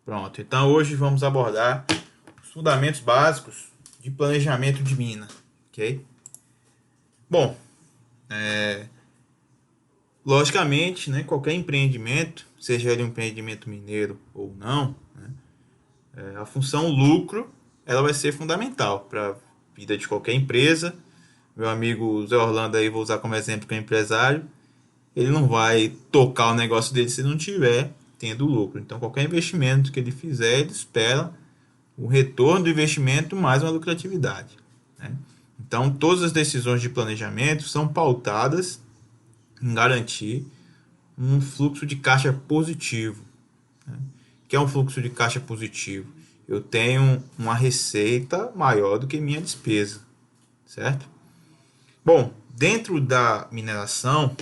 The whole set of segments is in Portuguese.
Pronto, então hoje vamos abordar os fundamentos básicos de planejamento de mina, ok? Bom, logicamente, né, qualquer empreendimento, seja ele um empreendimento mineiro ou não, né, a função lucro ela vai ser fundamental para a vida de qualquer empresa. Meu amigo Zé Orlando aí, vou usar como exemplo que é empresário, ele não vai tocar o negócio dele se não tiver tendo lucro. Então, qualquer investimento que ele fizer, ele espera o retorno do investimento mais uma lucratividade, né? Então, todas as decisões de planejamento são pautadas em garantir um fluxo de caixa positivo, né? O que é um fluxo de caixa positivo? Eu tenho uma receita maior do que minha despesa, certo? Bom, dentro da mineração,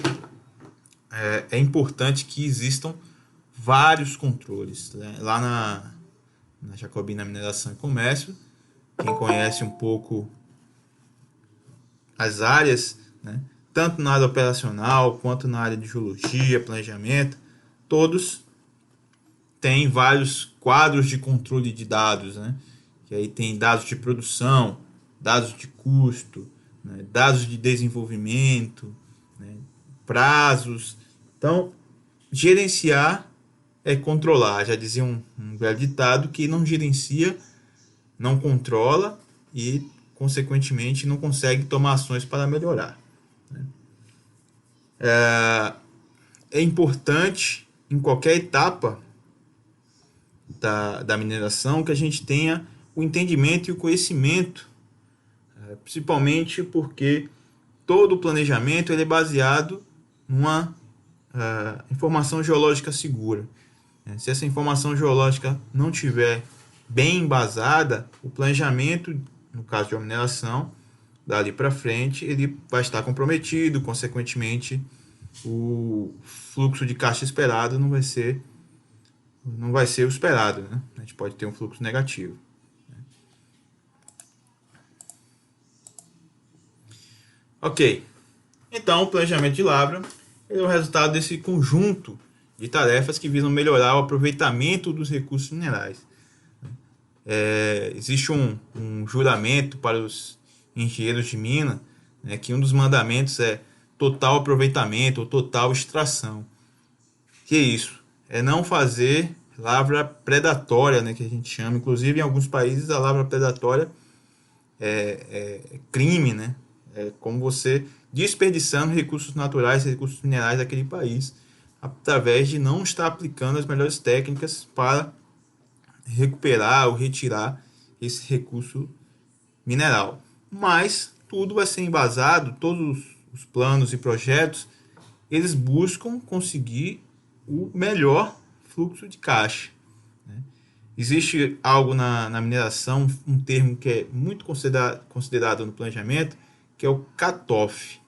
é importante que existam vários controles, né? Lá na Jacobina Mineração e Comércio, quem conhece um pouco as áreas, né, tanto na área operacional quanto na área de geologia, planejamento, todos têm vários quadros de controle de dados, né? Que aí tem dados de produção, dados de custo, né, dados de desenvolvimento, né, prazos. Então, gerenciar é controlar. Já dizia um velho ditado que não gerencia, não controla e, consequentemente, não consegue tomar ações para melhorar. É importante, em qualquer etapa da mineração, que a gente tenha o entendimento e o conhecimento, principalmente porque todo o planejamento ele é baseado numa informação geológica segura. Se essa informação geológica não tiver bem embasada, o planejamento, no caso de uma mineração, dali para frente, ele vai estar comprometido, consequentemente, o fluxo de caixa esperado não vai ser o esperado, né? A gente pode ter um fluxo negativo. Ok, então o planejamento de lavra é o resultado desse conjunto de tarefas que visam melhorar o aproveitamento dos recursos minerais. Existe um juramento para os engenheiros de mina, né, que um dos mandamentos é total aproveitamento ou total extração. Que é isso? É não fazer lavra predatória, né, que a gente chama. Inclusive, em alguns países, a lavra predatória é crime, né? É como você desperdiçando recursos naturais, recursos minerais daquele país, através de não estar aplicando as melhores técnicas para recuperar ou retirar esse recurso mineral. Mas tudo vai ser embasado, todos os planos e projetos, eles buscam conseguir o melhor fluxo de caixa. Existe algo na mineração, um termo que é muito considerado no planejamento, que é o cutoff.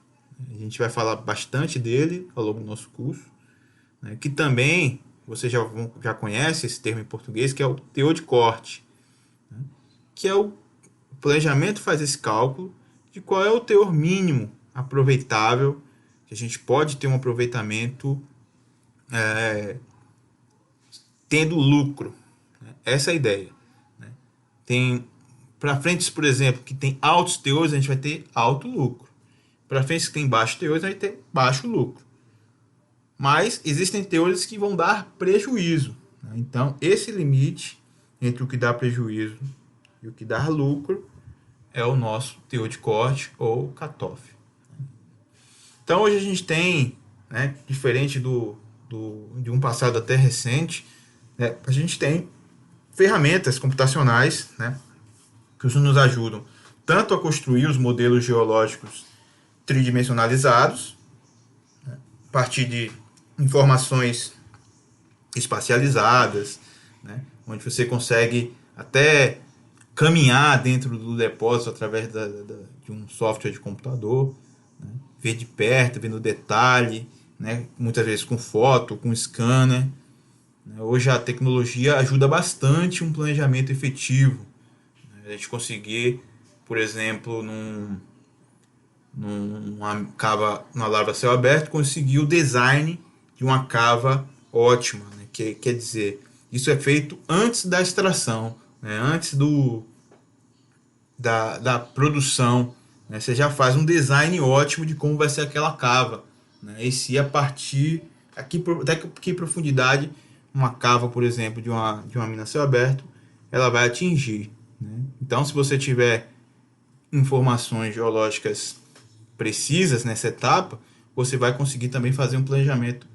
A gente vai falar bastante dele ao longo do nosso curso, né, que também você já conhece esse termo em português, que é o teor de corte, né, que é o planejamento faz esse cálculo de qual é o teor mínimo aproveitável, que a gente pode ter um aproveitamento tendo lucro. Né? Essa é a ideia. Né? Tem para frentes, por exemplo, que tem altos teores, a gente vai ter alto lucro. Para frentes que tem baixos teores, a gente vai ter baixo lucro. Mas existem teores que vão dar prejuízo. Né? Então, esse limite entre o que dá prejuízo e o que dá lucro é o nosso teor de corte ou cutoff. Então, hoje a gente tem, né, diferente de um passado até recente, né, a gente tem ferramentas computacionais, né, que nos ajudam tanto a construir os modelos geológicos tridimensionalizados, né, a partir de informações espacializadas, né, onde você consegue até caminhar dentro do depósito através de um software de computador, né, ver de perto, ver no detalhe, né, muitas vezes com foto, com scanner. Hoje a tecnologia ajuda bastante um planejamento efetivo. A gente conseguir, por exemplo, numa lavra a céu aberto, conseguir o design de uma cava ótima, né? Quer dizer, Isso é feito antes da extração, né? Antes da produção, né? Você já faz um design ótimo de como vai ser aquela cava, né? E se a partir, até que profundidade uma cava, por exemplo, de uma mina a céu aberto, ela vai atingir, né? Então, se você tiver informações geológicas precisas nessa etapa, você vai conseguir também fazer um planejamento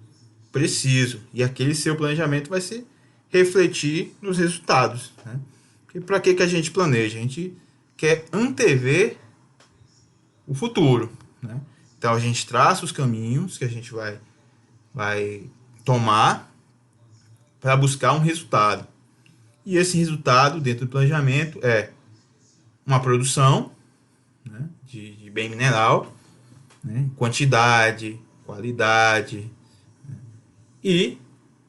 preciso. E aquele seu planejamento vai se refletir nos resultados, né? Porque para que a gente planeja? A gente quer antever o futuro, né? Então a gente traça os caminhos que a gente vai tomar para buscar um resultado. E esse resultado, dentro do planejamento, é uma produção, né, de bem mineral, né, quantidade, qualidade, né, e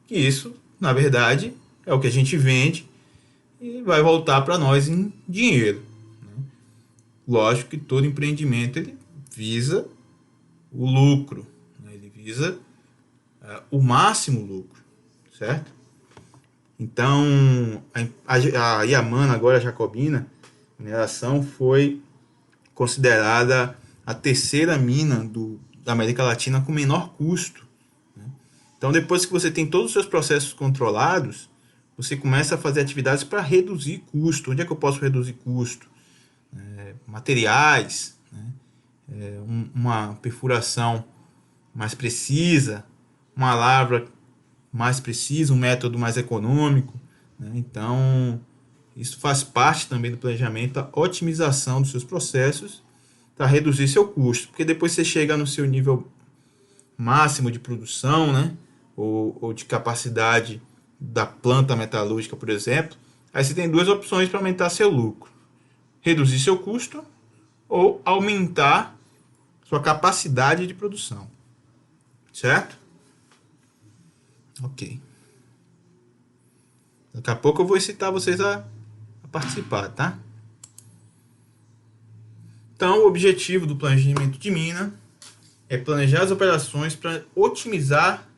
que isso, na verdade, é o que a gente vende e vai voltar para nós em dinheiro, né? Lógico que todo empreendimento ele visa o lucro, né? Ele visa o máximo lucro, certo? Então, a Yamana, agora a Jacobina, a mineração foi considerada a terceira mina da América Latina com menor custo, né? Então, depois que você tem todos os seus processos controlados, você começa a fazer atividades para reduzir custo. Onde é que eu posso reduzir custo? Materiais, né? Uma perfuração mais precisa, uma lavra mais precisa, um método mais econômico, né? Então, isso faz parte também do planejamento, a otimização dos seus processos para reduzir seu custo, porque depois você chega no seu nível máximo de produção, né? Ou de capacidade da planta metalúrgica, por exemplo, aí você tem duas opções para aumentar seu lucro: reduzir seu custo ou aumentar sua capacidade de produção, certo? Ok. Daqui a pouco eu vou incitar vocês a participar, tá? Então, o objetivo do planejamento de mina é planejar as operações para otimizar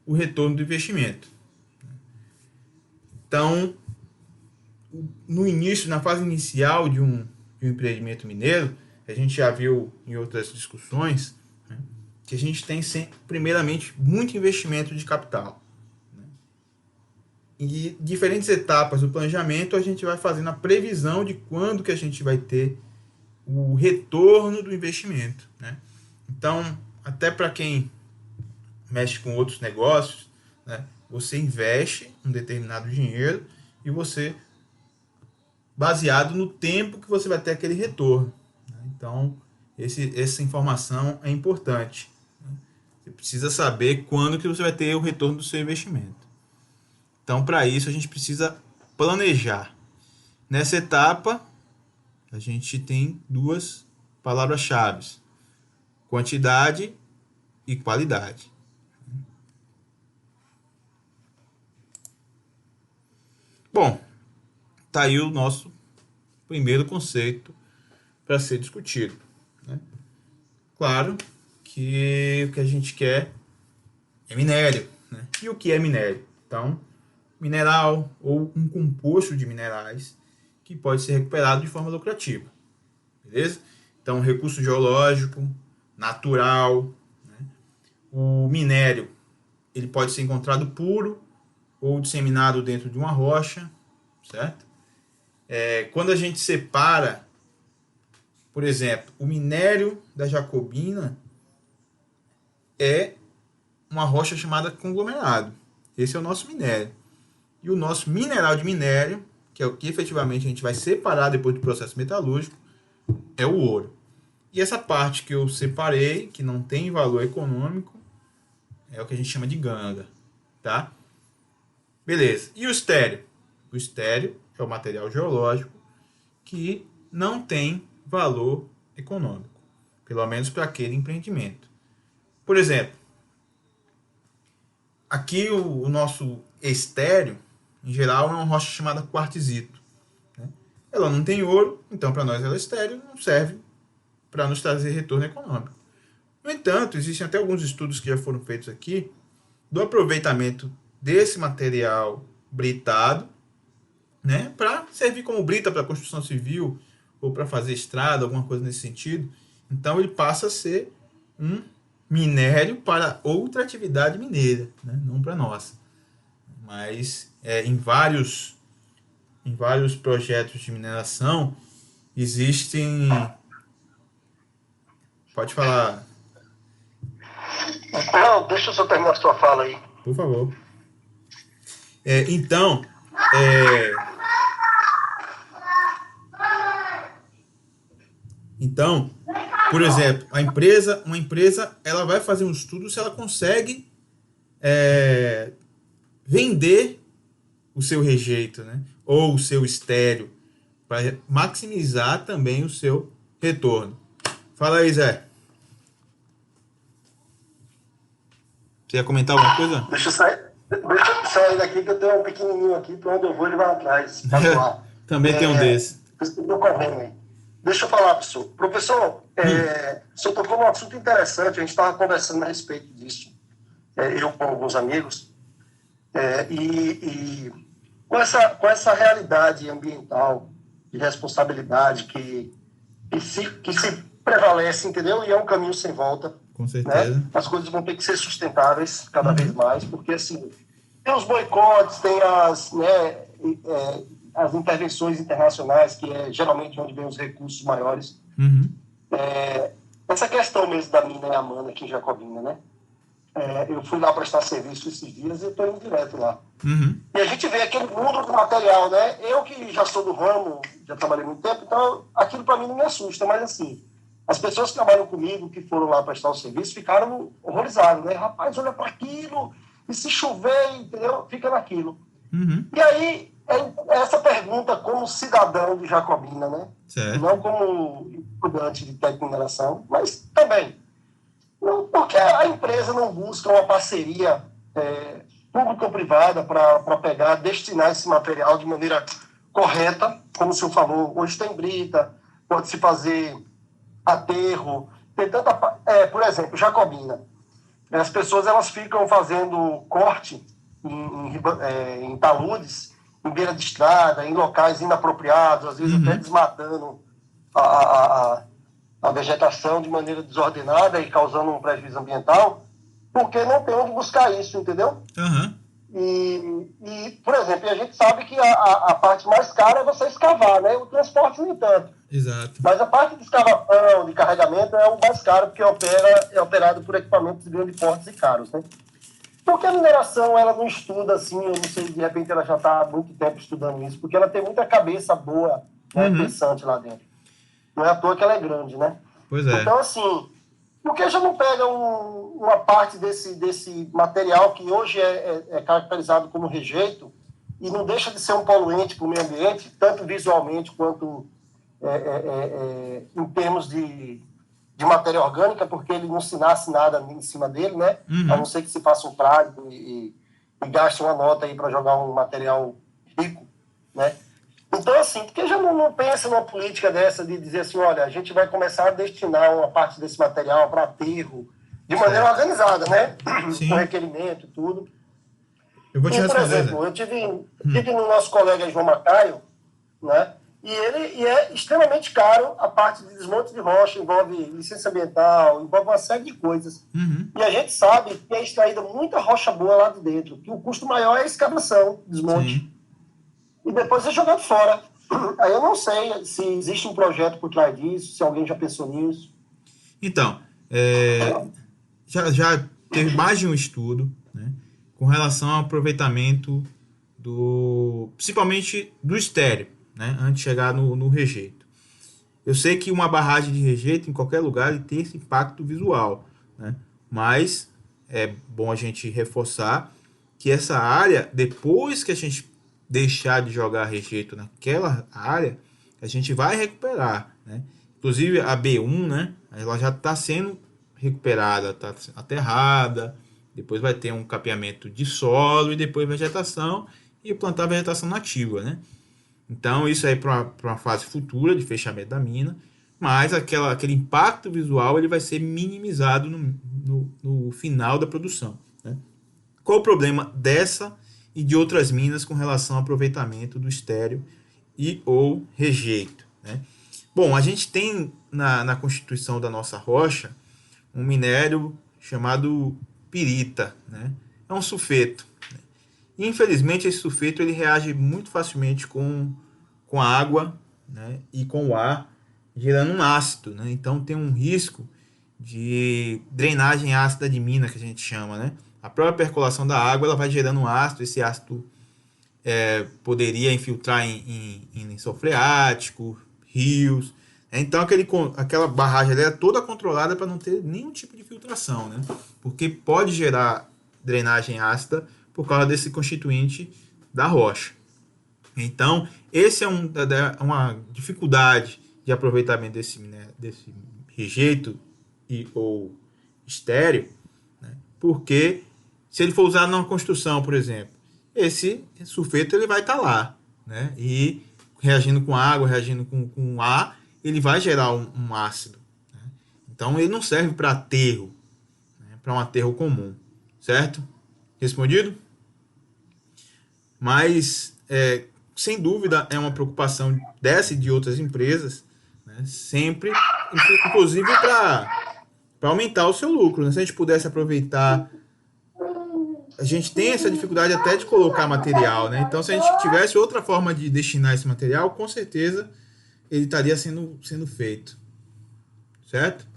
o retorno do investimento. Então, no início, na fase inicial de um empreendimento mineiro, a gente já viu em outras discussões, né, que a gente tem, primeiramente, muito investimento de capital. E diferentes etapas do planejamento, a gente vai fazendo a previsão de quando que a gente vai ter o retorno do investimento, né? Então, até para quem mexe com outros negócios, né, você investe um determinado dinheiro e você, baseado no tempo que você vai ter aquele retorno, né? Então, essa informação é importante, né? Você precisa saber quando que você vai ter o retorno do seu investimento. Então, para isso, a gente precisa planejar. Nessa etapa, a gente tem duas palavras-chave: quantidade e qualidade. Bom, tá aí o nosso primeiro conceito para ser discutido, né? Claro que o que a gente quer é minério, né? E o que é minério? Então, mineral ou um composto de minerais que pode ser recuperado de forma lucrativa, beleza? Então, recurso geológico, natural, né? O minério ele pode ser encontrado puro ou disseminado dentro de uma rocha, certo? Quando a gente separa, por exemplo, o minério da Jacobina é uma rocha chamada conglomerado. Esse é o nosso minério. E o nosso mineral de minério, que é o que efetivamente a gente vai separar depois do processo metalúrgico, é o ouro. E essa parte que eu separei, que não tem valor econômico, é o que a gente chama de ganga, tá? Beleza. E o estéreo? O estéreo é o material geológico que não tem valor econômico, pelo menos para aquele empreendimento. Por exemplo, aqui o nosso estéreo, em geral, é uma rocha chamada quartzito, né? Ela não tem ouro, então para nós ela é estéreo, não serve para nos trazer retorno econômico. No entanto, existem até alguns estudos que já foram feitos aqui do aproveitamento desse material britado, né, para servir como brita para construção civil ou para fazer estrada, alguma coisa nesse sentido. Então ele passa a ser um minério para outra atividade mineira, né, não para nossa. Mas em vários projetos de mineração existem. Pode falar, Não, deixa eu só terminar a sua fala aí. por favor. Então, é, então, por exemplo, uma empresa, ela vai fazer um estudo se ela consegue vender o seu rejeito, né? Ou o seu estéreo, para maximizar também o seu retorno. Fala aí, Zé. Você ia comentar alguma coisa? Deixa eu sair daqui que eu tenho um pequenininho aqui, para onde eu vou ele vai atrás, pra zoar. Também tem um desse. Estou correndo aí. Deixa eu falar, professor. Professor, o senhor tocou num assunto interessante, a gente estava conversando a respeito disso, eu com alguns amigos, e com essa realidade ambiental de responsabilidade que se prevalece, entendeu? E é um caminho sem volta. Com certeza. Né? As coisas vão ter que ser sustentáveis cada vez mais, porque assim, tem os boicotes, tem as intervenções internacionais, que é geralmente onde vem os recursos maiores. Essa questão mesmo da mina Yamana aqui em Jacobina, né? Eu fui lá prestar serviço esses dias e estou indo direto lá. E a gente vê aquele mundo do material, né? Eu que já sou do ramo, já trabalhei muito tempo, então aquilo para mim não me assusta, mas assim, as pessoas que trabalham comigo, que foram lá prestar o serviço, ficaram horrorizadas, né? Rapaz, olha para aquilo, e se chover, entendeu? Fica naquilo. E aí, essa pergunta como cidadão de Jacobina, né? Certo. Não como estudante de tecnificação, mas também. Não, porque a empresa não busca uma parceria pública ou privada para pegar, destinar esse material de maneira correta, como o senhor falou, hoje tem brita, pode-se fazer aterro, tem tanta... por exemplo, Jacobina. As pessoas elas ficam fazendo corte em taludes, em beira de estrada, em locais inapropriados, às vezes até desmatando a vegetação de maneira desordenada e causando um prejuízo ambiental, porque não tem onde buscar isso, entendeu? E, por exemplo, a gente sabe que a parte mais cara é você escavar, né? O transporte nem tanto. Exato. Mas a parte de escavação, de carregamento, é o mais caro, porque é operado por equipamentos de grande porte e caros, né? Porque a mineração, ela não estuda assim, eu não sei, de repente ela já está há muito tempo estudando isso, porque ela tem muita cabeça boa, né, pensante lá dentro. Não é à toa que ela é grande, né? Pois é. Então, assim, por que já não pega uma parte desse material que hoje é caracterizado como rejeito e não deixa de ser um poluente para o meio ambiente, tanto visualmente quanto em termos de matéria orgânica, porque ele não se nasce nada em cima dele, né? A não ser que se faça um prazo e gaste uma nota aí para jogar um material rico, né? Então, assim, por que já não pensa numa política dessa de dizer assim, olha, a gente vai começar a destinar uma parte desse material para aterro de maneira organizada, né? Sim. Com requerimento e tudo. Eu vou te Por responder. exemplo, eu tive no nosso colega João Macaio, né? E é extremamente caro a parte de desmonte de rocha, envolve licença ambiental, envolve uma série de coisas. E a gente sabe que é extraída muita rocha boa lá de dentro, que o custo maior é a escavação, desmonte. Sim. E depois é jogado fora. Aí eu não sei se existe um projeto por trás disso, se alguém já pensou nisso. Então, já teve mais de um estudo, né, com relação ao aproveitamento principalmente do estéreo, né, antes de chegar no rejeito. Eu sei que uma barragem de rejeito em qualquer lugar ele tem esse impacto visual, né, mas é bom a gente reforçar que essa área, depois que a gente deixar de jogar rejeito naquela área, a gente vai recuperar, né? Inclusive a B1, né, ela já está sendo recuperada, está aterrada, depois vai ter um capeamento de solo e depois vegetação e plantar vegetação nativa, né? Então isso aí para uma fase futura de fechamento da mina, mas aquele impacto visual ele vai ser minimizado no final da produção, né? Qual o problema dessa e de outras minas com relação ao aproveitamento do estéreo e ou rejeito, né? Bom, a gente tem na constituição da nossa rocha um minério chamado pirita, né? É um sulfeto. E, infelizmente, esse sulfeto ele reage muito facilmente com a água, né? E com o ar, gerando um ácido, né? Então tem um risco de drenagem ácida de mina, que a gente chama, né? A própria percolação da água ela vai gerando um ácido, esse ácido poderia infiltrar em lençol freático, rios. Então aquela barragem é toda controlada para não ter nenhum tipo de filtração, né? Porque pode gerar drenagem ácida por causa desse constituinte da rocha. Então, esse é uma dificuldade de aproveitamento desse rejeito ou estéreo, né? Porque se ele for usado numa construção, por exemplo, esse sulfeto ele vai estar lá, né? E reagindo com água, reagindo com ar, ele vai gerar um ácido, né? Então ele não serve para aterro, né? Para um aterro comum, certo? Respondido? Mas sem dúvida é uma preocupação dessa e de outras empresas, né? Sempre, inclusive para aumentar o seu lucro, né? Se a gente pudesse aproveitar, a gente tem essa dificuldade até de colocar material, né? Então, se a gente tivesse outra forma de destinar esse material, com certeza ele estaria sendo feito, certo?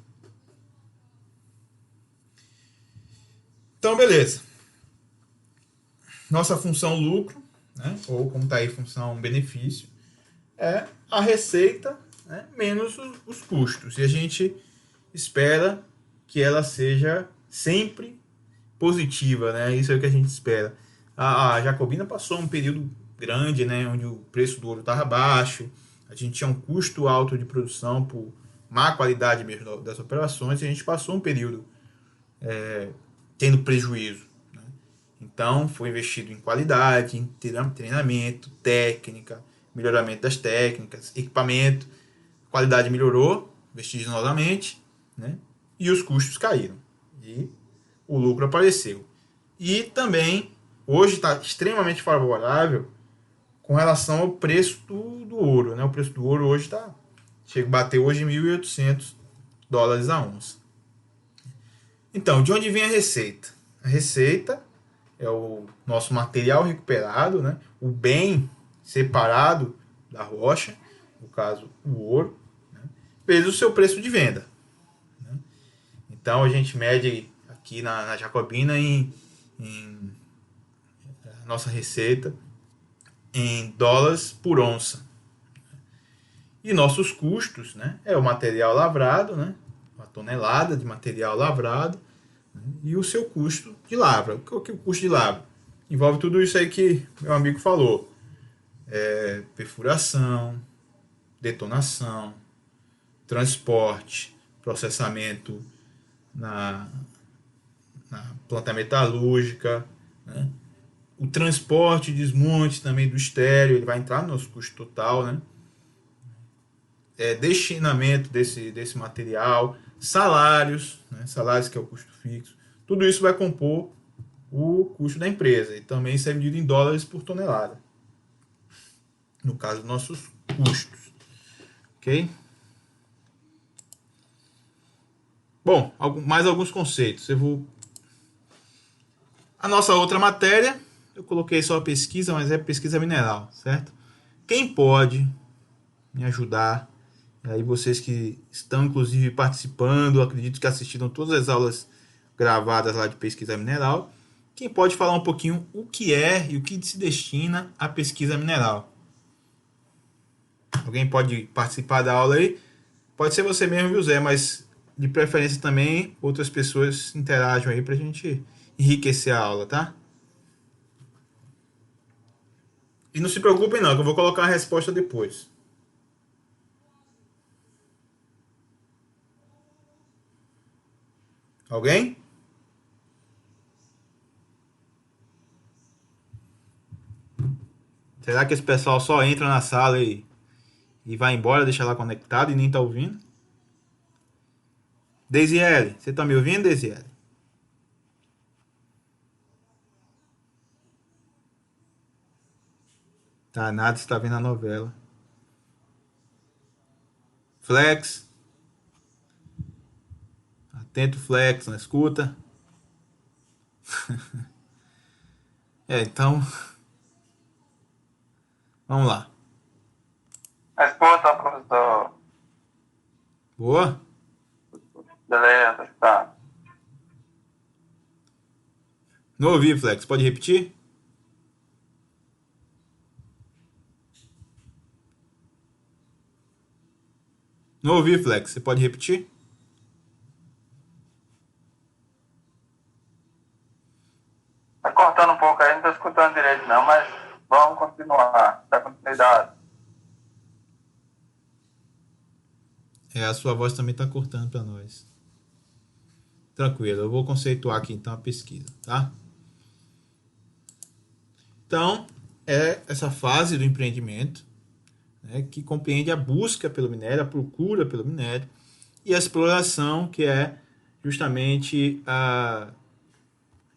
Então, beleza. Nossa função lucro, né? Ou como está aí, função benefício, é a receita, né? Menos os custos. E a gente espera que ela seja sempre positiva, né? Isso é o que a gente espera. A Jacobina passou um período grande, né, onde o preço do ouro estava baixo, a gente tinha um custo alto de produção por má qualidade mesmo das operações, e a gente passou um período tendo prejuízo, né? Então foi investido em qualidade, em treinamento, técnica, melhoramento das técnicas, equipamento, a qualidade melhorou vertiginosamente, né? E os custos caíram. E o lucro apareceu. E também, hoje está extremamente favorável com relação ao preço do ouro, né? O preço do ouro hoje chega a bater hoje $1.800 a onça. Então, de onde vem a receita? A receita é o nosso material recuperado, né? O bem separado da rocha, no caso o ouro, né? Vezes o seu preço de venda, né? Então a gente mede aqui na Jacobina em nossa receita em dólares por onça. E nossos custos, né, é o material lavrado, né, uma tonelada de material lavrado, né, e o seu custo de lavra. O que é o custo de lavra? Envolve tudo isso aí que meu amigo falou. Perfuração, detonação, transporte, processamento na planta metalúrgica, né? O transporte e desmonte também do estéreo, ele vai entrar no nosso custo total, né? Destinamento desse material, salários, né? Salários que é o custo fixo, tudo isso vai compor o custo da empresa e também isso é medido em dólares por tonelada, no caso dos nossos custos, ok? Bom, mais alguns conceitos. A nossa outra matéria, eu coloquei só a pesquisa, mas é pesquisa mineral, certo? Quem pode me ajudar? Aí vocês que estão inclusive participando, acredito que assistiram todas as aulas gravadas lá de pesquisa mineral. Quem pode falar um pouquinho o que é e o que se destina à pesquisa mineral? Alguém pode participar da aula aí? Pode ser você mesmo, viu, Zé? Mas de preferência também outras pessoas interajam aí pra gente enriquecer a aula, tá? E não se preocupem não, que eu vou colocar a resposta depois. Alguém? Será que esse pessoal só entra na sala e vai embora, deixa lá conectado e nem tá ouvindo? Deisiele, você tá me ouvindo, Deisiele? Tá, nada, está vendo a novela. Flex. Atento, Flex, não escuta. Então, vamos lá. Escuta, professor. Boa? Beleza, tá. Não ouvi, Flex. Pode repetir? Não ouvi, Flex. Você pode repetir? Tá cortando um pouco aí, não tô escutando direito não, mas vamos continuar. Dá continuidade. A sua voz também está cortando para nós. Tranquilo, eu vou conceituar aqui então a pesquisa, tá? Então, é essa fase do empreendimento, né, que compreende a busca pelo minério, a procura pelo minério, e a exploração, que é justamente a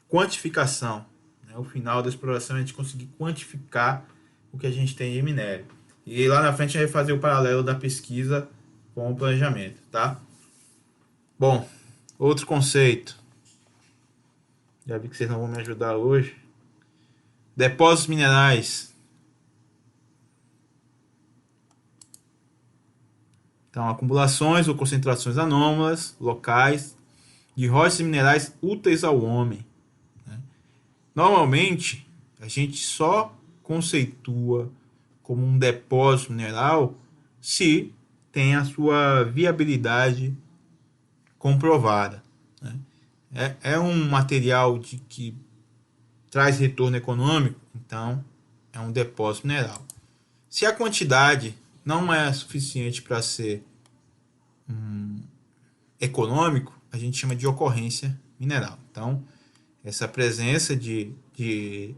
quantificação. Né? O final da exploração é a gente conseguir quantificar o que a gente tem de minério. E lá na frente a gente vai fazer o paralelo da pesquisa com o planejamento, tá? Bom, outro conceito. Já vi que vocês não vão me ajudar hoje. Depósitos minerais. Então, acumulações ou concentrações anômalas, locais, de rochas minerais úteis ao homem. Né? Normalmente, a gente só conceitua como um depósito mineral se tem a sua viabilidade comprovada. Né? É um material que traz retorno econômico, então é um depósito mineral. Se a quantidade não é suficiente para ser econômico, a gente chama de ocorrência mineral. Então, essa presença de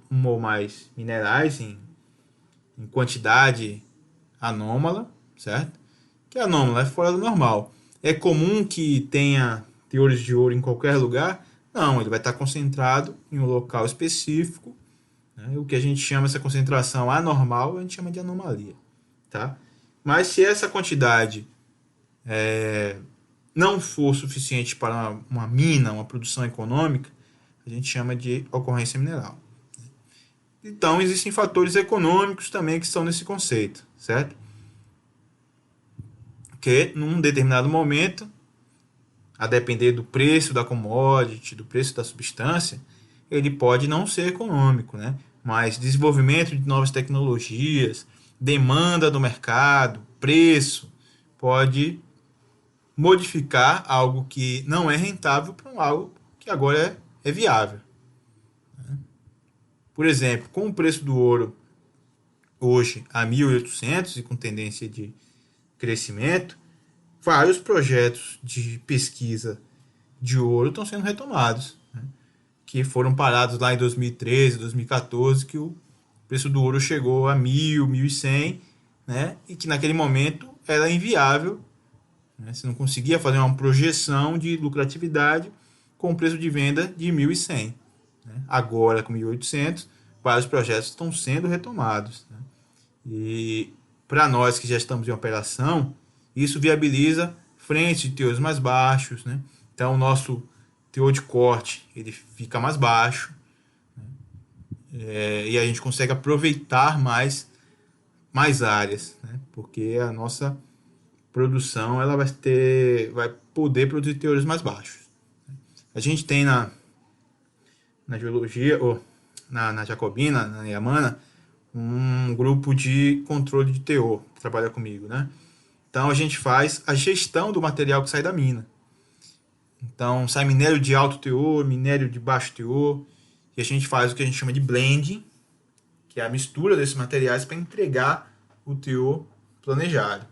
um ou mais minerais em quantidade anômala, certo? Que é anômala, é fora do normal. É comum que tenha teores de ouro em qualquer lugar? Não, ele vai estar concentrado em um local específico. Né? O que a gente chama essa concentração anormal, a gente chama de anomalia. Tá? Mas se essa quantidade não for suficiente para uma mina, uma produção econômica, a gente chama de ocorrência mineral. Então, existem fatores econômicos também que estão nesse conceito, certo? Que, num determinado momento, a depender do preço da commodity, do preço da substância, ele pode não ser econômico, né? Mas desenvolvimento de novas tecnologias, demanda do mercado, preço, pode modificar algo que não é rentável para algo que agora é viável. Por exemplo, com o preço do ouro hoje a 1.800 e com tendência de crescimento, vários projetos de pesquisa de ouro estão sendo retomados, né? Que foram parados lá em 2013, 2014, que o preço do ouro chegou a 1.000, 1.100, né? E que naquele momento era inviável, né? Você não conseguia fazer uma projeção de lucratividade com o preço de venda de 1.100. Né? Agora, com 1.800, vários projetos estão sendo retomados. Né? E para nós que já estamos em operação, isso viabiliza frentes de teores mais baixos. Né? Então, o nosso teor de corte ele fica mais baixo, né? E a gente consegue aproveitar mais áreas, né? Porque a nossa produção ela vai poder produzir teores mais baixos. A gente tem na geologia, ou na Jacobina, na Yamana, um grupo de controle de teor que trabalha comigo, né? Então a gente faz a gestão do material que sai da mina. Então sai minério de alto teor, minério de baixo teor, e a gente faz o que a gente chama de blending, que é a mistura desses materiais para entregar o teor planejado.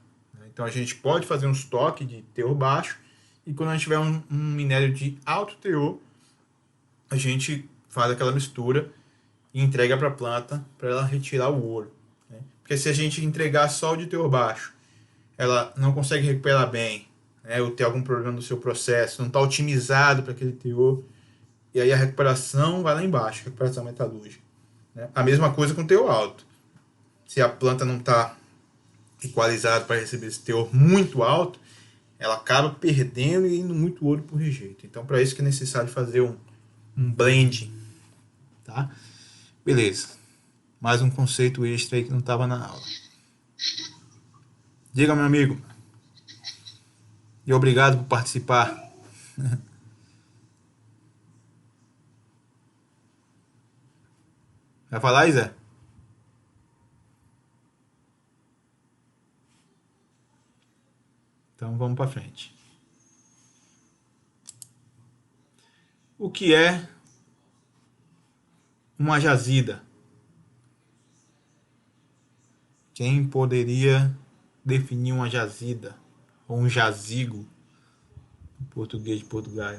Então a gente pode fazer um estoque de teor baixo, e quando a gente tiver um minério de alto teor, a gente faz aquela mistura e entrega para a planta para ela retirar o ouro. Né? Porque se a gente entregar só o de teor baixo, ela não consegue recuperar bem, né? Ou tem algum problema no seu processo, não está otimizado para aquele teor, e aí a recuperação vai lá embaixo, a recuperação metalúrgica. Né? A mesma coisa com o teor alto. se a planta não está equalizada para receber esse teor muito alto, ela acaba perdendo e indo muito ouro por rejeito. Então, para isso que é necessário fazer um blend, tá? Beleza. Mais um conceito extra aí que não estava na aula. Diga, meu amigo. E obrigado por participar. Vai falar, Isa? Então vamos para frente. O que é uma jazida? Quem poderia definir uma jazida? Ou um jazigo, em português de Portugal?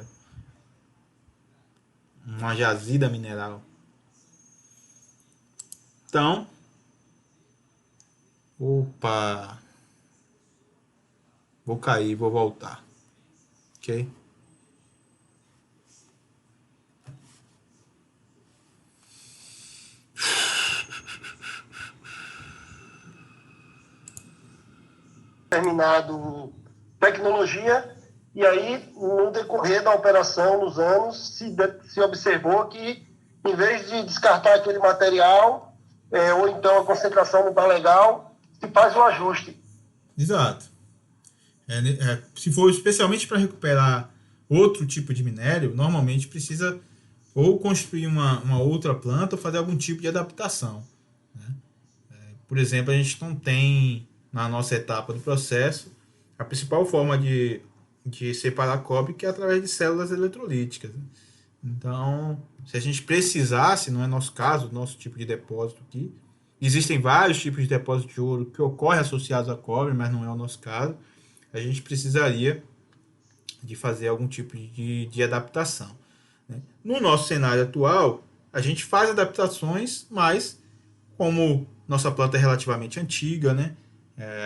Uma jazida mineral. Então, opa, vou cair, vou voltar, ok? Determinado tecnologia, e aí, no decorrer da operação, nos anos, se observou que, em vez de descartar aquele material, ou então a concentração não está legal, se faz um ajuste. Exato. Se for especialmente para recuperar outro tipo de minério, normalmente precisa ou construir uma outra planta ou fazer algum tipo de adaptação, né? Por exemplo, a gente não tem, na nossa etapa do processo, a principal forma de separar cobre, que é através de células eletrolíticas. Então, se a gente precisasse, não é nosso caso, nosso tipo de depósito aqui, existem vários tipos de depósito de ouro que ocorrem associados a cobre, mas não é o nosso caso, a gente precisaria de fazer algum tipo de adaptação, né? No nosso cenário atual, a gente faz adaptações, mas como nossa planta é relativamente antiga, né,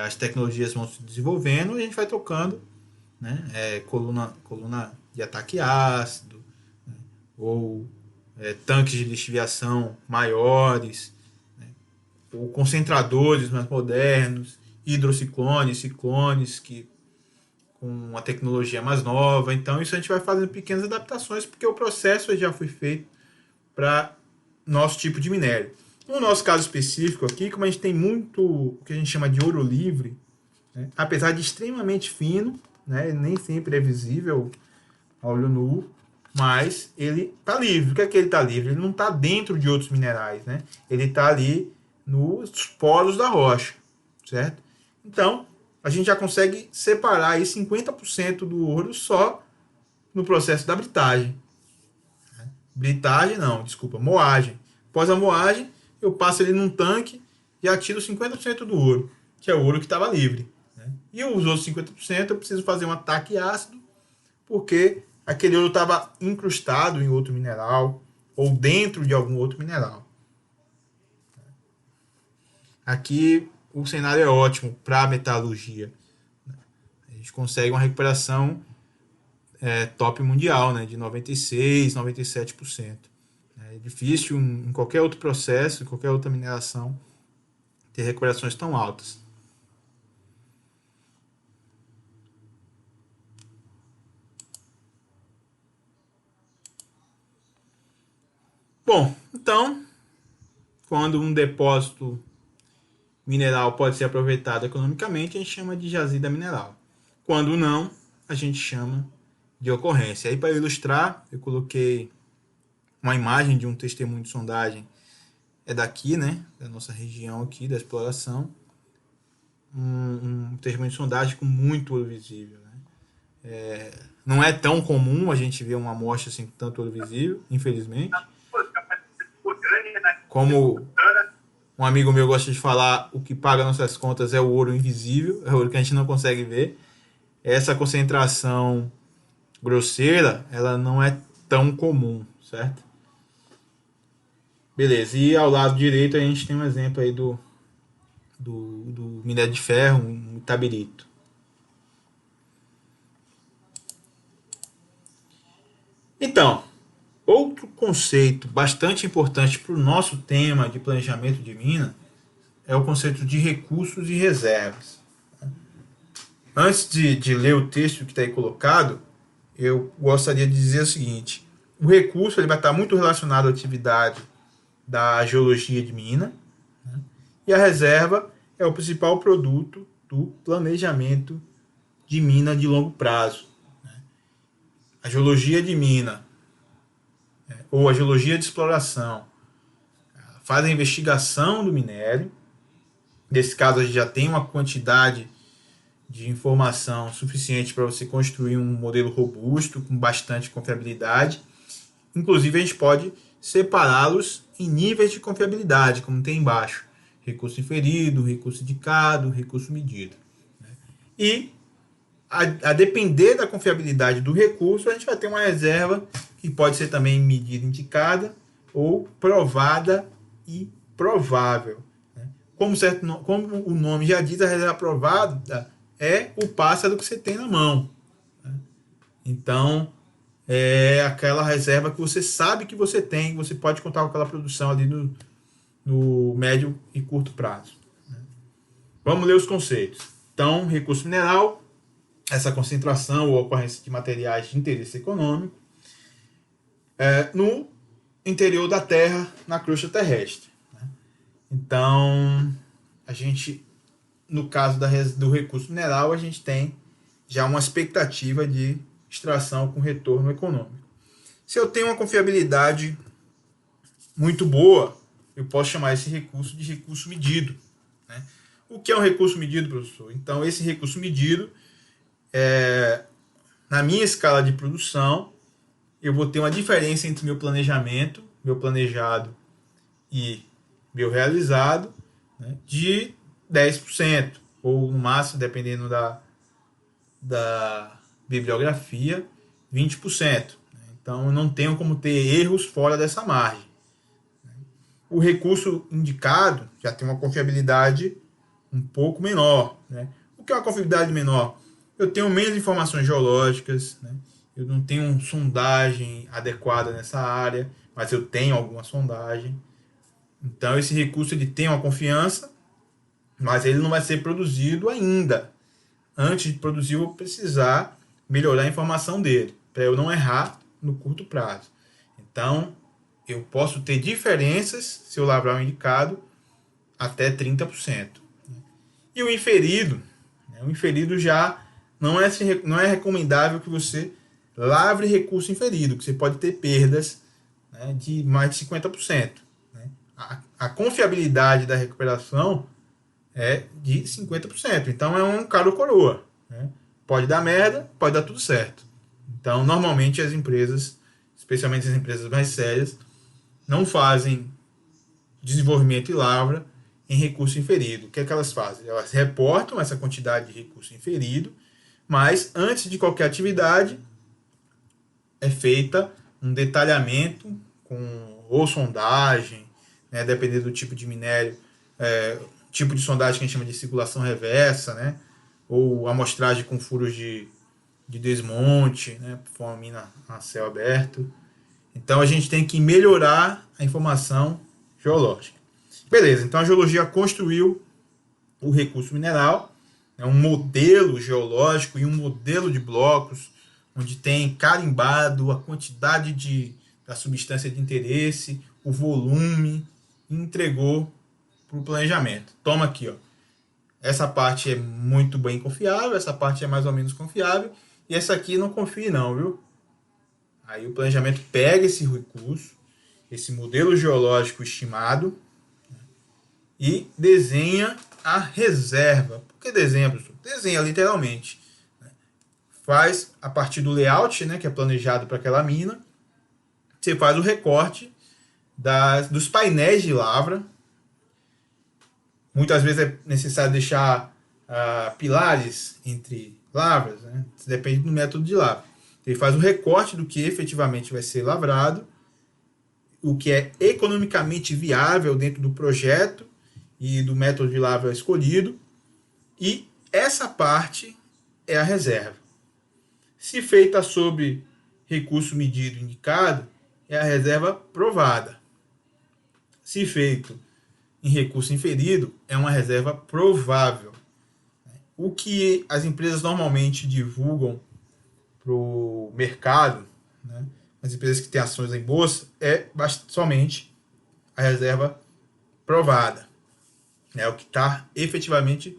as tecnologias vão se desenvolvendo e a gente vai trocando, né, coluna de ataque ácido, né, ou tanques de lixiviação maiores, né, ou concentradores mais modernos, hidrociclones, ciclones que com uma tecnologia mais nova. Então isso a gente vai fazendo pequenas adaptações porque o processo já foi feito para nosso tipo de minério. No nosso caso específico aqui, como a gente tem muito o que a gente chama de ouro livre, né, apesar de extremamente fino, né, nem sempre é visível a olho nu, mas ele está livre. O que é que ele está livre? Ele não está dentro de outros minerais, né? Ele está ali nos poros da rocha, certo? Então, a gente já consegue separar aí 50% do ouro só no processo da britagem. Britagem não, desculpa, moagem. Após a moagem, eu passo ele num tanque e atiro 50% do ouro, que é o ouro que estava livre, né? E os outros 50% eu preciso fazer um ataque ácido, porque aquele ouro estava incrustado em outro mineral ou dentro de algum outro mineral. Aqui o cenário é ótimo para a metalurgia. A gente consegue uma recuperação top mundial, né, de 96%, 97%. É difícil em qualquer outro processo, em qualquer outra mineração, ter recuperações tão altas. Bom, então, quando um depósito mineral pode ser aproveitado economicamente, a gente chama de jazida mineral. Quando não, a gente chama de ocorrência. Aí, para ilustrar, eu coloquei uma imagem de um testemunho de sondagem, é daqui, né, da nossa região aqui, da exploração, um testemunho de sondagem com muito ouro visível, né? Não é tão comum a gente ver uma amostra assim com tanto ouro visível, infelizmente. Como um amigo meu gosta de falar, o que paga nossas contas é o ouro invisível, é o ouro que a gente não consegue ver. Essa concentração grosseira, ela não é tão comum, certo? Beleza, e ao lado direito a gente tem um exemplo aí do minério de ferro, um itabirito. Então, outro conceito bastante importante para o nosso tema de planejamento de mina é o conceito de recursos e reservas. Antes de ler o texto que está aí colocado, eu gostaria de dizer o seguinte: o recurso ele vai estar muito relacionado à atividade da geologia de mina, né? E a reserva é o principal produto do planejamento de mina de longo prazo. A geologia de mina, ou a geologia de exploração, faz a investigação do minério. Nesse caso, a gente já tem uma quantidade de informação suficiente para você construir um modelo robusto, com bastante confiabilidade. Inclusive, a gente pode separá-los em níveis de confiabilidade, como tem embaixo: recurso inferido, recurso indicado, recurso medido. E, a depender da confiabilidade do recurso, a gente vai ter uma reserva que pode ser também medida indicada ou provada e provável. Como o nome já diz, a reserva provada é o pássaro que você tem na mão. Então, é aquela reserva que você sabe que você tem, você pode contar com aquela produção ali no médio e curto prazo. Vamos ler os conceitos. Então, recurso mineral, essa concentração ou ocorrência de materiais de interesse econômico no interior da Terra, na crosta terrestre. Então, a gente, no caso do recurso mineral, a gente tem já uma expectativa de extração com retorno econômico. Se eu tenho uma confiabilidade muito boa, eu posso chamar esse recurso de recurso medido. O que é um recurso medido, professor? Então, esse recurso medido, na minha escala de produção, eu vou ter uma diferença entre meu planejamento, meu planejado e meu realizado, de 10%, ou no máximo, dependendo da bibliografia, 20%. Então, eu não tenho como ter erros fora dessa margem. O recurso indicado já tem uma confiabilidade um pouco menor. O que é uma confiabilidade menor? Eu tenho menos informações geológicas, eu não tenho sondagem adequada nessa área, mas eu tenho alguma sondagem. Então, esse recurso ele tem uma confiança, mas ele não vai ser produzido ainda. Antes de produzir, eu vou precisar melhorar a informação dele, para eu não errar no curto prazo. Então, eu posso ter diferenças, se eu lavrar o indicado, até 30%. E o inferido já não é recomendável que você lavre recurso inferido, que você pode ter perdas de mais de 50%. A confiabilidade da recuperação é de 50%. Então, é um caro ou coroa. Pode dar merda, pode dar tudo certo. Então, normalmente, as empresas, especialmente as empresas mais sérias, não fazem desenvolvimento e lavra em recurso inferido. O que é que elas fazem? Elas reportam essa quantidade de recurso inferido, mas antes de qualquer atividade é feita um detalhamento com ou sondagem, dependendo do tipo de minério, tipo de sondagem que a gente chama de circulação reversa, ou amostragem com furos de desmonte, for uma mina a céu aberto. Então a gente tem que melhorar a informação geológica. Beleza, então a geologia construiu o recurso mineral, um modelo geológico e um modelo de blocos, onde tem carimbado a quantidade da substância de interesse, o volume, e entregou para o planejamento. Toma aqui, ó. Essa parte é muito bem confiável, essa parte é mais ou menos confiável, e essa aqui não confie não, viu? Aí o planejamento pega esse recurso, esse modelo geológico estimado, e desenha a reserva. Por que desenha, professor? Desenha literalmente. Faz a partir do layout, que é planejado para aquela mina, você faz o recorte dos painéis de lavra. Muitas vezes é necessário deixar pilares entre lavras, depende do método de lavra. Ele faz o recorte do que efetivamente vai ser lavrado, o que é economicamente viável dentro do projeto e do método de lavra escolhido, e essa parte é a reserva. Se feita sobre recurso medido indicado, é a reserva provada. Se feito em recurso inferido é uma reserva provável. O que as empresas normalmente divulgam para o mercado, né, as empresas que têm ações em bolsa, é somente a reserva provada, é o que está efetivamente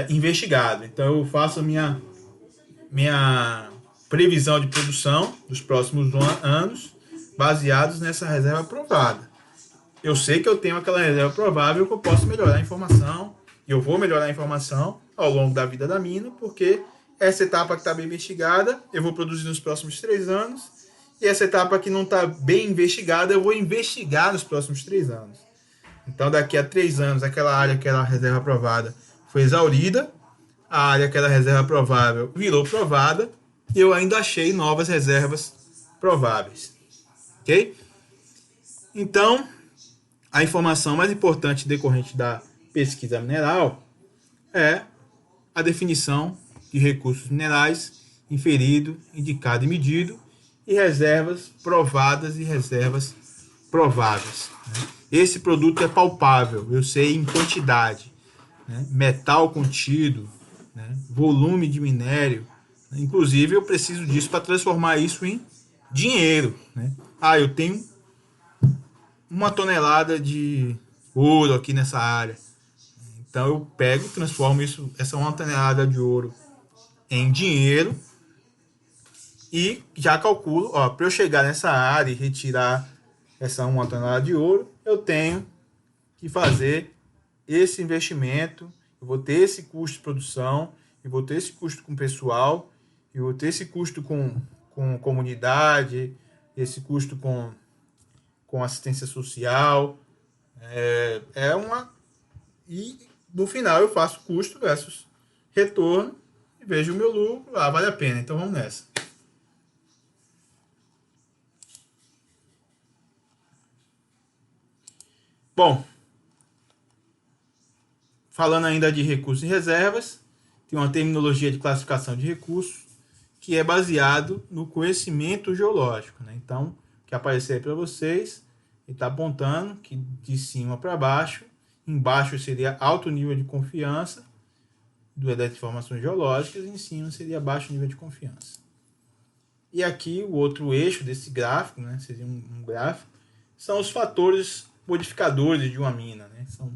investigado. Então eu faço a minha previsão de produção dos próximos anos baseados nessa reserva provada. Eu sei que eu tenho aquela reserva provável que eu posso melhorar a informação, e eu vou melhorar a informação ao longo da vida da mina, porque essa etapa que está bem investigada, eu vou produzir nos próximos 3 anos, e essa etapa que não está bem investigada, eu vou investigar nos próximos 3 anos. Então, daqui a 3 anos, aquela área que era reserva provada foi exaurida, a área que era reserva provável virou provada, e eu ainda achei novas reservas prováveis. Ok? Então, a informação mais importante decorrente da pesquisa mineral é a definição de recursos minerais inferido, indicado e medido, e reservas provadas e reservas prováveis. Esse produto é palpável, eu sei em quantidade, metal contido, volume de minério. Inclusive, eu preciso disso para transformar isso em dinheiro. Eu tenho 1 tonelada de ouro aqui nessa área. Então eu pego, transformo essa 1 tonelada de ouro em dinheiro e já calculo, para eu chegar nessa área e retirar essa 1 tonelada de ouro, eu tenho que fazer esse investimento, eu vou ter esse custo de produção, eu vou ter esse custo com pessoal, eu vou ter esse custo com comunidade, esse custo com assistência social. E no final eu faço custo versus retorno e vejo o meu lucro, vale a pena, então vamos nessa. Bom, falando ainda de recursos e reservas, tem uma terminologia de classificação de recursos que é baseado no conhecimento geológico. Então, o que aparecer aí para vocês, ele está apontando que de cima para baixo, embaixo seria alto nível de confiança das informações geológicas e em cima seria baixo nível de confiança. E aqui o outro eixo desse gráfico, seria um gráfico, são os fatores modificadores de uma mina. São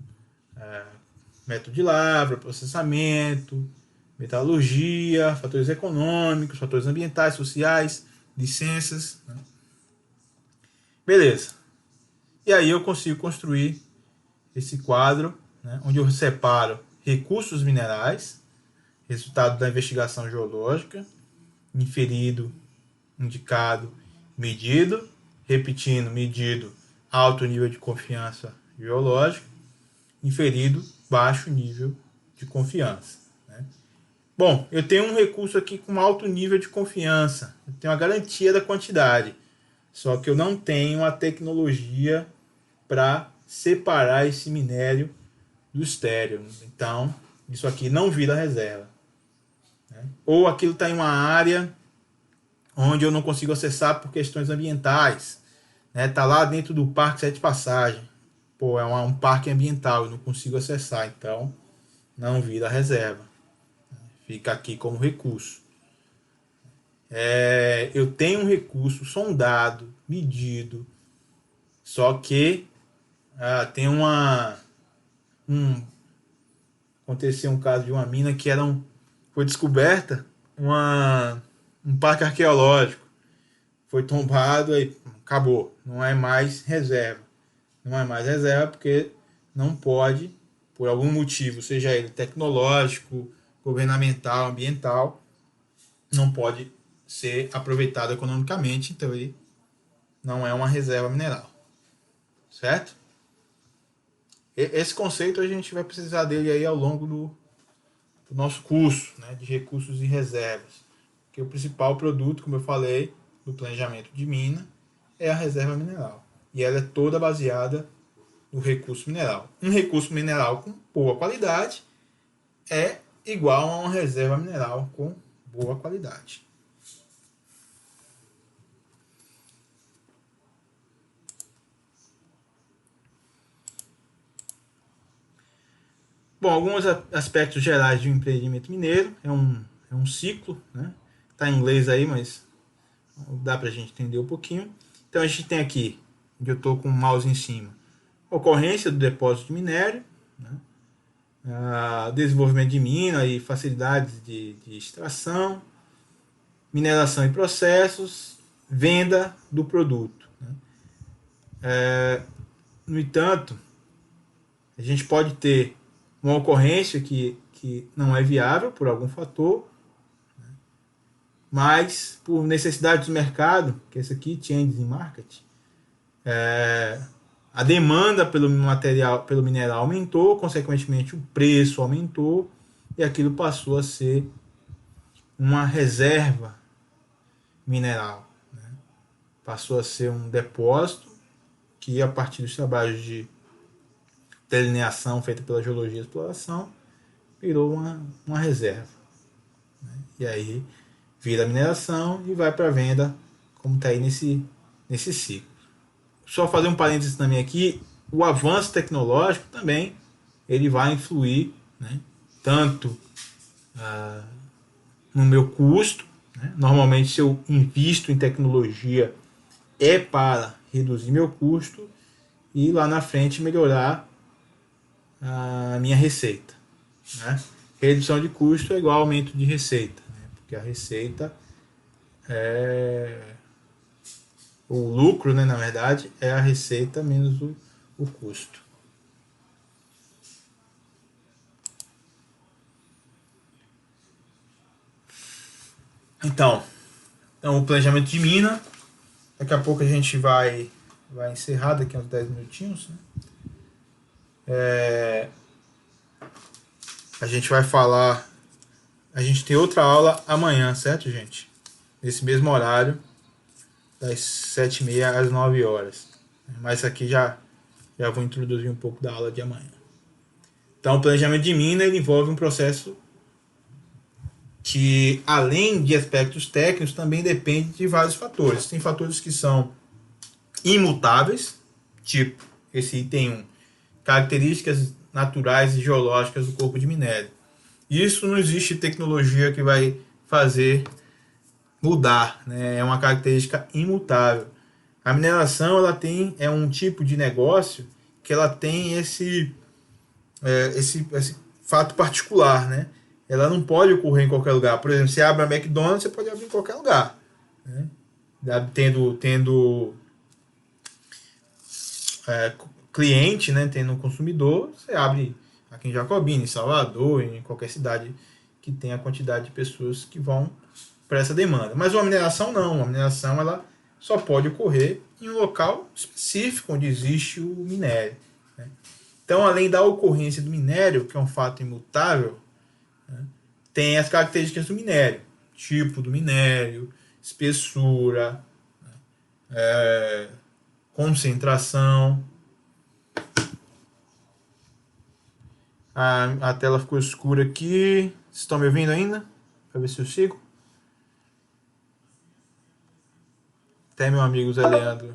método de lavra, processamento, metalurgia, fatores econômicos, fatores ambientais, sociais, licenças. Beleza. E aí eu consigo construir esse quadro, onde eu separo recursos minerais, resultado da investigação geológica, inferido, indicado, medido, repetindo, medido, alto nível de confiança geológica, inferido, baixo nível de confiança. Bom, eu tenho um recurso aqui com alto nível de confiança, eu tenho a garantia da quantidade, só que eu não tenho a tecnologia para separar esse minério do estéreo. Então, isso aqui não vira reserva. Ou aquilo está em uma área onde eu não consigo acessar por questões ambientais. Está lá dentro do Parque Sete Passagem. É um parque ambiental, eu não consigo acessar. Então, não vira reserva. Fica aqui como recurso. Eu tenho um recurso sondado, medido, só que tem aconteceu um caso de uma mina que foi descoberta um parque arqueológico, foi tombado e acabou, não é mais reserva. Não é mais reserva porque não pode, por algum motivo, seja ele tecnológico, governamental, ambiental, não pode ser aproveitado economicamente, então ele não é uma reserva mineral. Certo? Esse conceito a gente vai precisar dele aí ao longo do nosso curso, de recursos e reservas. Porque o principal produto, como eu falei, do planejamento de mina é a reserva mineral. E ela é toda baseada no recurso mineral. Um recurso mineral com boa qualidade é igual a uma reserva mineral com boa qualidade. Bom, alguns aspectos gerais de um empreendimento mineiro. É um ciclo, né? Está em inglês aí, mas dá para a gente entender um pouquinho. Então a gente tem aqui, onde eu estou com o mouse em cima, ocorrência do depósito de minério, né? Desenvolvimento de mina e facilidades de extração, mineração e processos, venda do produto, né? No entanto, a gente pode ter uma ocorrência que não é viável por algum fator, mas por necessidade do mercado, que é esse aqui, changes in market, a demanda pelo material, pelo mineral aumentou, consequentemente o preço aumentou e aquilo passou a ser uma reserva mineral, né? Passou a ser um depósito que, a partir dos trabalhos de delineação feita pela geologia e exploração, virou uma reserva, né? E aí vira mineração e vai para a venda, como está aí nesse ciclo. Só fazer um parênteses também aqui, o avanço tecnológico também ele vai influir, né, tanto no meu custo, né? Normalmente, se eu invisto em tecnologia é para reduzir meu custo e lá na frente melhorar a minha receita, né? Redução de custo é igual a aumento de receita, né? Porque a receita é o lucro, né, na verdade, é a receita menos o custo. Então, o planejamento de mina. Daqui a pouco a gente vai encerrar daqui a uns 10 minutinhos, né? A gente vai falar. A gente tem outra aula amanhã, certo, gente? Nesse mesmo horário, das 7h30 às 9 horas. Mas aqui já vou introduzir um pouco da aula de amanhã. Então, o planejamento de mina ele envolve um processo que, além de aspectos técnicos, também depende de vários fatores. Tem fatores que são imutáveis, tipo esse item 1, características naturais e geológicas do corpo de minério. Isso não existe tecnologia que vai fazer mudar, né? É uma característica imutável. A mineração ela é um tipo de negócio que ela tem esse fato particular, né? Ela não pode ocorrer em qualquer lugar. Por exemplo, você abre a McDonald's, você pode abrir em qualquer lugar, né? Tendo cliente, né? Tendo um consumidor, você abre aqui em Jacobina, em Salvador, em qualquer cidade que tenha a quantidade de pessoas que vão para essa demanda. Mas uma mineração não. Uma mineração ela só pode ocorrer em um local específico onde existe o minério, né? Então, além da ocorrência do minério, que é um fato imutável, né, tem as características do minério, tipo do minério, espessura, concentração. A tela ficou escura aqui. Vocês estão me ouvindo ainda? Para ver se eu sigo. Até meu amigo Zé Leandro.